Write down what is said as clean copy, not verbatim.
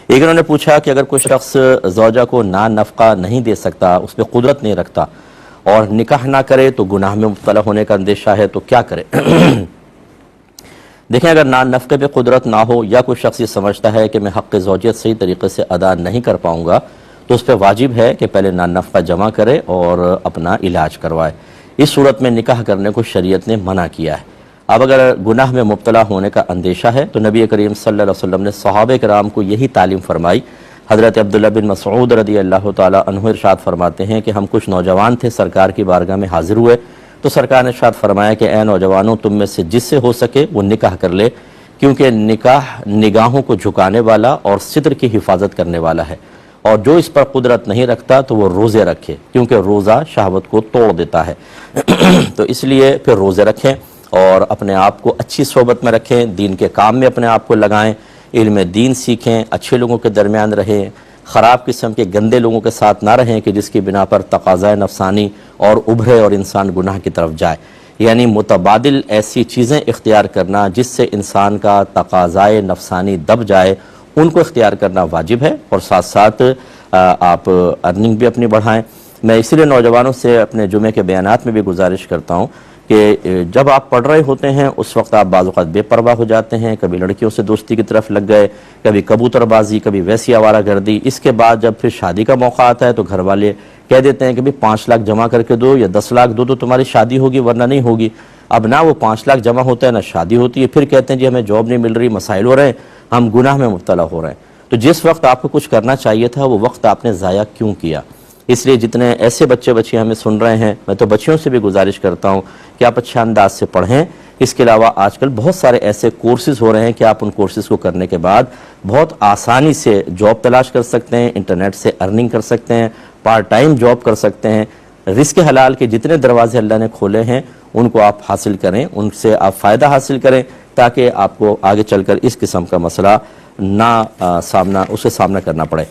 ایک انہوں نے پوچھا کہ اگر کوئی شخص زوجہ کو نفقہ نہیں دے سکتا، اس پہ قدرت نہیں رکھتا اور نکاح نہ کرے تو گناہ میں مبتلا ہونے کا اندیشہ ہے تو کیا کرے؟ دیکھیں، اگر نفقے پہ قدرت نہ ہو یا کوئی شخص یہ سمجھتا ہے کہ میں حق زوجیت صحیح طریقے سے ادا نہیں کر پاؤں گا تو اس پہ واجب ہے کہ پہلے نفقہ جمع کرے اور اپنا علاج کروائے۔ اس صورت میں نکاح کرنے کو شریعت نے منع کیا ہے۔ اب اگر گناہ میں مبتلا ہونے کا اندیشہ ہے تو نبی کریم صلی اللہ علیہ وسلم نے صحابہ کرام کو یہی تعلیم فرمائی۔ حضرت عبداللہ بن مسعود رضی اللہ تعالی عنہ ارشاد فرماتے ہیں کہ ہم کچھ نوجوان تھے، سرکار کی بارگاہ میں حاضر ہوئے تو سرکار نے ارشاد فرمایا کہ اے نوجوانوں، تم میں سے جس سے ہو سکے وہ نکاح کر لے، کیونکہ نکاح نگاہوں کو جھکانے والا اور ستر کی حفاظت کرنے والا ہے، اور جو اس پر قدرت نہیں رکھتا تو وہ روزے رکھے، کیونکہ روزہ شہوت کو توڑ دیتا ہے۔ تو اس لیے پھر روزے رکھیں اور اپنے آپ کو اچھی صحبت میں رکھیں، دین کے کام میں اپنے آپ کو لگائیں، علم دین سیکھیں، اچھے لوگوں کے درمیان رہیں، خراب قسم کے گندے لوگوں کے ساتھ نہ رہیں کہ جس کی بنا پر تقاضۂ نفسانی اور ابھرے اور انسان گناہ کی طرف جائے۔ یعنی متبادل ایسی چیزیں اختیار کرنا جس سے انسان کا تقاضائے نفسانی دب جائے، ان کو اختیار کرنا واجب ہے، اور ساتھ ساتھ آپ ارننگ بھی اپنی بڑھائیں۔ میں اسی لیے نوجوانوں سے اپنے جمعے کے بیانات میں بھی گزارش کرتا ہوں کہ جب آپ پڑھ رہے ہوتے ہیں اس وقت آپ بعض اوقات بے پرواہ ہو جاتے ہیں، کبھی لڑکیوں سے دوستی کی طرف لگ گئے، کبھی کبوتر بازی، کبھی ویسی آوارہ گردی۔ اس کے بعد جب پھر شادی کا موقع آتا ہے تو گھر والے کہہ دیتے ہیں کہ 5 لاکھ جمع کر کے دو یا 10 لاکھ دو تو تمہاری شادی ہوگی ورنہ نہیں ہوگی۔ اب نہ وہ 5 لاکھ جمع ہوتا ہے نہ شادی ہوتی ہے، پھر کہتے ہیں جی ہمیں جاب نہیں مل رہی، مسائل ہو رہے ہیں، ہم گناہ میں مبتلا ہو رہے ہیں۔ تو جس وقت آپ کو کچھ کرنا چاہیے تھا وہ وقت آپ نے ضائع کیوں کیا؟ اس لیے جتنے ایسے بچے ہمیں سن رہے ہیں، میں تو بچیوں سے بھی گزارش کرتا ہوں کہ آپ اچھے انداز سے پڑھیں۔ اس کے علاوہ آج کل بہت سارے ایسے کورسز ہو رہے ہیں کہ آپ ان کورسز کو کرنے کے بعد بہت آسانی سے جاب تلاش کر سکتے ہیں، انٹرنیٹ سے ارننگ کر سکتے ہیں، پارٹ ٹائم جاب کر سکتے ہیں۔ رزق حلال کے جتنے دروازے اللہ نے کھولے ہیں ان کو آپ حاصل کریں، ان سے آپ فائدہ حاصل کریں تاکہ آپ کو آگے چل کر اس قسم کا مسئلہ اسے سامنا کرنا پڑے۔